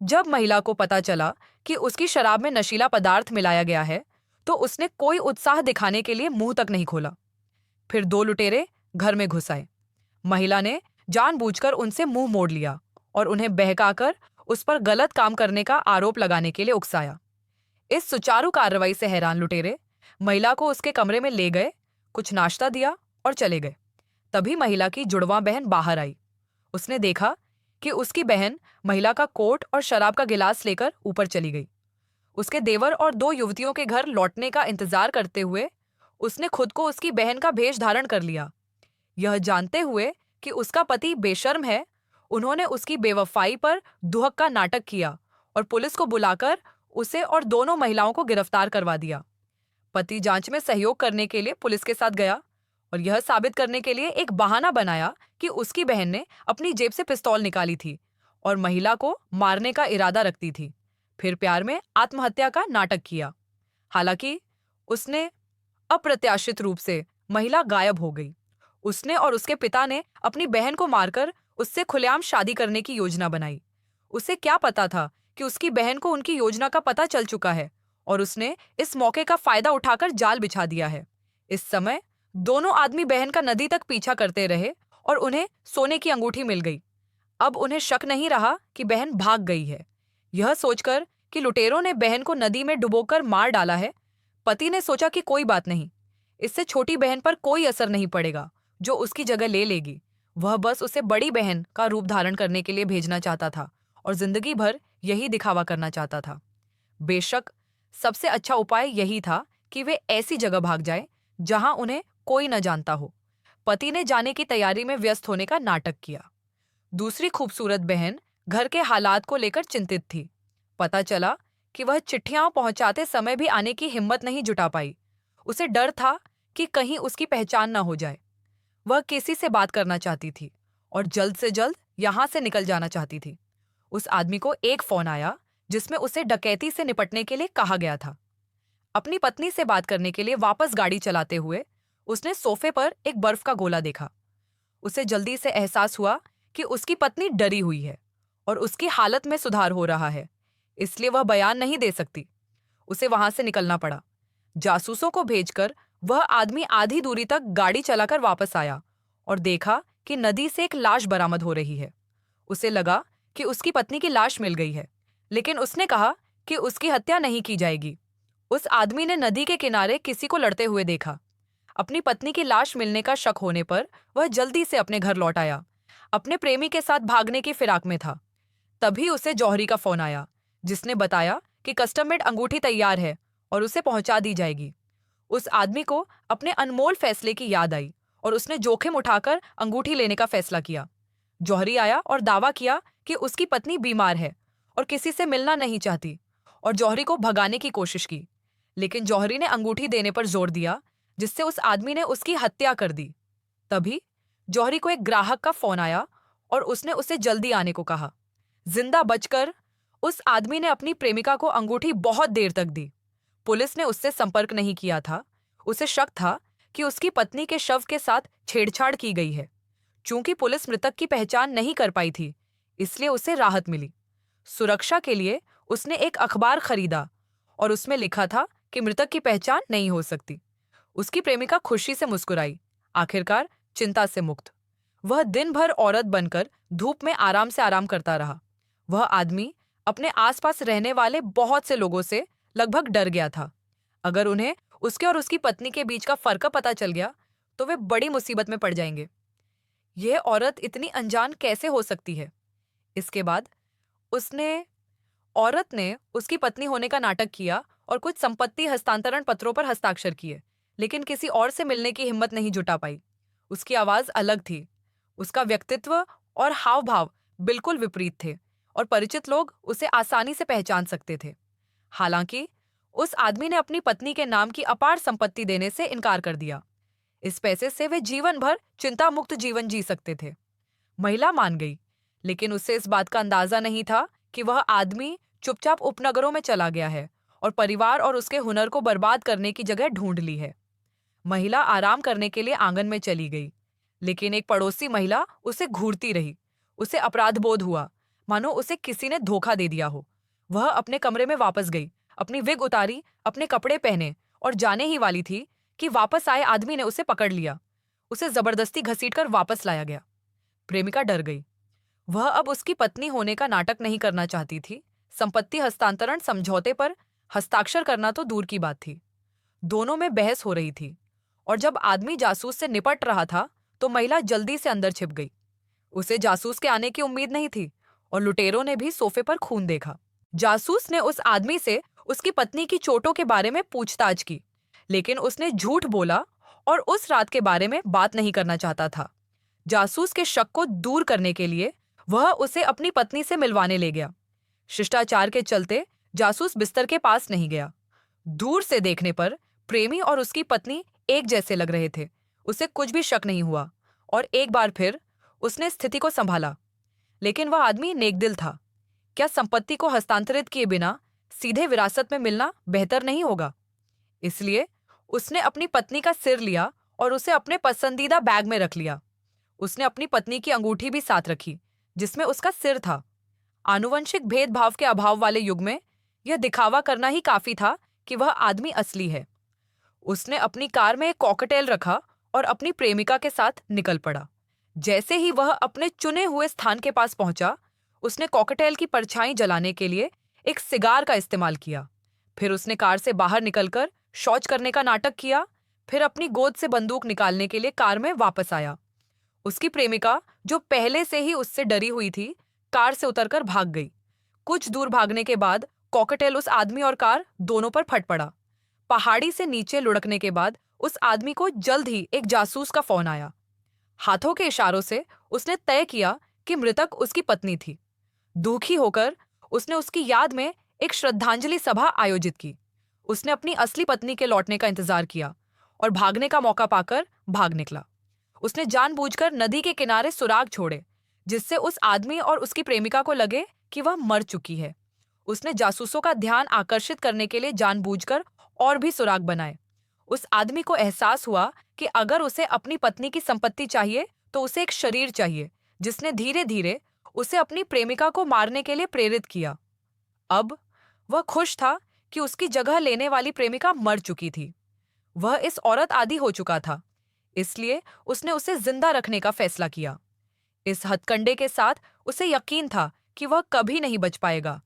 जब महिला को पता चला कि उसकी शराब में नशीला पदार्थ मिलाया गया है, तो उसने कोई उत्साह दिखाने के लिए मुंह तक नहीं खोला। फिर दो लुटेरे घर में घुस आए। महिला ने जानबूझकर उनसे मुंह मोड़ लिया और उन्हें बहकाकर उस पर गलत काम करने का आरोप लगाने के लिए उकसाया। इस सुचारू कार्रवाई से हैरान लुटेरे महिला को उसके कमरे में ले गए, कुछ नाश्ता दिया और चले गए। तभी महिला की जुड़वां बहन बाहर आई। उसने देखा कि उसकी बहन महिला का कोट और शराब का गिलास लेकर ऊपर चली गई। उसके देवर और दो युवतियों के घर लौटने का इंतजार करते हुए उसने खुद को उसकी बहन का भेष धारण कर लिया। यह जानते हुए कि उसका पति बेशर्म है, उन्होंने उसकी बेवफाई पर दुहक का नाटक किया और पुलिस को बुलाकर उसे और दोनों महिलाओं को गिरफ्तार करवा दिया। पति जांच में सहयोग करने के लिए पुलिस के साथ गया और यह साबित करने के लिए एक बहाना बनाया कि उसकी बहन ने अपनी जेब से पिस्तौल निकाली थी और महिला को मारने का इरादा रखती थी। फिर प्यार में आत्महत्या का नाटक किया। हालांकि उसने अप्रत्याशित रूप से महिला गायब हो गई। उसने और उसके पिता ने अपनी बहन को मारकर उससे खुलेआम शादी करने की योजना बनाई। उसे क्या पता था कि उसकी बहन को उनकी योजना का पता चल चुका है और उसने इस मौके का फायदा उठाकर जाल बिछा दिया है। इस समय दोनों आदमी बहन का नदी तक पीछा करते रहे और उन्हें सोने की अंगूठी मिल गई। अब उन्हें शक नहीं रहा कि बहन भाग गई है। यह सोचकर कि लुटेरों ने बहन को नदी में डुबोकर मार डाला है, पति ने सोचा कि कोई बात नहीं, इससे छोटी बहन पर कोई असर नहीं पड़ेगा जो उसकी जगह ले लेगी। वह बस उसे बड़ी बहन का रूप धारण करने के लिए भेजना चाहता था और जिंदगी भर यही दिखावा करना चाहता था। बेशक सबसे अच्छा उपाय यही था कि वे ऐसी जगह भाग जाए जहां उन्हें कोई न जानता हो। पति ने जाने की तैयारी में व्यस्त होने का नाटक किया। दूसरी खूबसूरत बहन घर के हालात को लेकर चिंतित थी। पता चला कि वह चिट्ठियां पहुंचाते समय भी आने की हिम्मत नहीं जुटा पाई। उसे डर था कि कहीं उसकी पहचान न हो जाए। वह किसी से बात करना चाहती थी और जल्द से जल्द यहां से निकल जाना चाहती थी। उस आदमी को एक फोन आया जिसमें उसे डकैती से निपटने के लिए कहा गया था। अपनी पत्नी से बात करने के लिए वापस गाड़ी चलाते हुए उसने सोफे पर एक बर्फ का गोला देखा। उसे जल्दी से एहसास हुआ कि उसकी पत्नी डरी हुई है और उसकी हालत में सुधार हो रहा है, इसलिए वह बयान नहीं दे सकती। उसे वहां से निकलना पड़ा। जासूसों को भेजकर वह आदमी आधी दूरी तक गाड़ी चलाकर वापस आया और देखा कि नदी से एक लाश बरामद हो रही है। उसे लगा कि उसकी पत्नी की लाश मिल गई है, लेकिन उसने कहा कि उसकी हत्या नहीं की जाएगी। उस आदमी ने नदी के किनारे किसी को लड़ते हुए देखा। अपनी पत्नी की लाश मिलने का शक होने पर वह जल्दी से अपने घर लौट आया। अपने प्रेमी के साथ भागने की फिराक में था। तभी उसे जौहरी का फोन आया, जिसने बताया कि कस्टम मेड अंगूठी तैयार है और उसे पहुंचा दी जाएगी। उस आदमी को अपने अनमोल फैसले की याद आई और उसने जोखिम उठाकर अंगूठी लेने का फैसला किया। जौहरी आया और दावा किया कि उसकी पत्नी बीमार है और किसी से मिलना नहीं चाहती, और जौहरी को भगाने की कोशिश की। लेकिन जौहरी ने अंगूठी देने पर जोर दिया, जिससे उस आदमी ने उसकी हत्या कर दी। तभी जौहरी को एक ग्राहक का फोन आया और उसने उसे जल्दी आने को कहा। जिंदा बचकर उस आदमी ने अपनी प्रेमिका को अंगूठी बहुत देर तक दी। पुलिस ने उससे संपर्क नहीं किया था। उसे शक था कि उसकी पत्नी के शव के साथ छेड़छाड़ की गई है। चूंकि पुलिस मृतक की पहचान नहीं कर पाई थी, इसलिए उसे राहत मिली। सुरक्षा के लिए उसने एक अखबार खरीदा और उसमें लिखा था कि मृतक की पहचान नहीं हो सकती। उसकी प्रेमिका खुशी से मुस्कुराई, आखिरकार चिंता से मुक्त। वह दिन भर औरत बनकर धूप में आराम से आराम करता रहा। वह आदमी अपने आसपास रहने वाले बहुत से लोगों से लगभग डर गया था। अगर उन्हें उसके और उसकी पत्नी के बीच का फर्क पता चल गया तो वे बड़ी मुसीबत में पड़ जाएंगे। यह औरत इतनी अनजान कैसे हो सकती है? इसके बाद उसने औरत ने उसकी पत्नी होने का नाटक किया और कुछ संपत्ति हस्तांतरण पत्रों पर हस्ताक्षर किए, लेकिन किसी और से मिलने की हिम्मत नहीं जुटा पाई। उसकी आवाज अलग थी, उसका व्यक्तित्व और हाव भाव बिल्कुल विपरीत थे और परिचित लोग उसे आसानी से पहचान सकते थे। हालांकि उस आदमी ने अपनी पत्नी के नाम की अपार संपत्ति देने से इनकार कर दिया। इस पैसे से वे जीवन भर चिंता मुक्त जीवन जी सकते थे। महिला मान गई, लेकिन उसे इस बात का अंदाजा नहीं था कि वह आदमी चुपचाप उपनगरों में चला गया है और परिवार और उसके हुनर को बर्बाद करने की जगह ढूंढ ली है। महिला आराम करने के लिए आंगन में चली गई, लेकिन एक पड़ोसी महिला उसे घूरती रही। उसे अपराध बोध हुआ। मानो उसे किसी ने धोखा दे दिया हो। वह अपने कमरे में वापस गई, अपनी विग उतारी, अपने कपड़े पहने और जाने ही वाली थी कि वापस आए आदमी ने उसे पकड़ लिया। उसे जबरदस्ती घसीटकर वापस लाया गया। प्रेमिका डर गई। वह अब उसकी पत्नी होने का नाटक नहीं करना चाहती थी। संपत्ति हस्तांतरण समझौते पर हस्ताक्षर करना तो दूर की बात थी। दोनों में बहस हो रही थी और जब आदमी जासूस से निपट रहा था तो महिला जल्दी से अंदर छिप गई। उसे जासूस के आने की उम्मीद नहीं थी और लुटेरों ने भी सोफे पर खून देखा। जासूस ने उस आदमी से उसकी पत्नी की चोटों के बारे में पूछताछ की, लेकिन उसने झूठ बोला और उस रात के बारे में बात नहीं करना चाहता था। जासूस के शक को दूर करने के लिए वह उसे अपनी पत्नी से मिलवाने ले गया। शिष्टाचार के चलते जासूस बिस्तर के पास नहीं गया। दूर से देखने पर प्रेमी और उसकी पत्नी एक जैसे लग रहे थे। उसे कुछ भी शक नहीं हुआ और एक बार फिर उसने स्थिति को संभाला। लेकिन वह आदमी नेकदिल था। क्या संपत्ति को हस्तांतरित किए बिना सीधे विरासत में मिलना बेहतर नहीं होगा? इसलिए उसने अपनी पत्नी का सिर लिया और उसे अपने पसंदीदा बैग में रख लिया। उसने अपनी पत्नी की अंगूठी भी साथ रखी, जिसमें उसका सिर था। आनुवंशिक भेदभाव के अभाव वाले युग में यह दिखावा करना ही काफी था कि वह आदमी असली है। उसने अपनी कार में एक कॉकटेल रखा और अपनी प्रेमिका के साथ निकल पड़ा। जैसे ही वह अपने चुने हुए स्थान के पास पहुंचा, उसने कॉकटेल की परछाई जलाने के लिए एक सिगार का इस्तेमाल किया। फिर उसने कार से बाहर निकलकर शौच करने का नाटक किया। फिर अपनी गोद से बंदूक निकालने के लिए कार में वापस आया। उसकी प्रेमिका, जो पहले से ही उससे डरी हुई थी, कार से उतरकर भाग गई। कुछ दूर भागने के बाद कॉकटेल उस आदमी और कार दोनों पर फट पड़ा। पहाड़ी से नीचे लुढ़कने के बाद उस आदमी को जल्द ही एक जासूस का फोन आया। हाथों के इशारों से उसने तय किया कि मृतक उसकी पत्नी थी। दुखी होकर उसने उसकी याद में एक श्रद्धांजलि सभा आयोजित की। उसने अपनी असली पत्नी के लौटने का इंतजार किया और भागने का मौका पाकर भाग निकला। उसने जानबूझकर नदी के किनारे सुराग छोड़े, जिससे उस आदमी और उसकी प्रेमिका को लगे कि वह मर चुकी है। उसने जासूसों का ध्यान आकर्षित करने के लिए जानबूझकर और भी सुराग बनाए। उस आदमी को एहसास हुआ कि अगर उसे अपनी पत्नी की संपत्ति चाहिए तो उसे एक शरीर चाहिए, जिसने धीरे धीरे उसे अपनी प्रेमिका को मारने के लिए प्रेरित किया। अब वह खुश था कि उसकी जगह लेने वाली प्रेमिका मर चुकी थी। वह इस औरत आदी हो चुका था, इसलिए उसने उसे जिंदा रखने का फैसला किया। इस हथकंडे के साथ उसे यकीन था कि वह कभी नहीं बच पाएगा।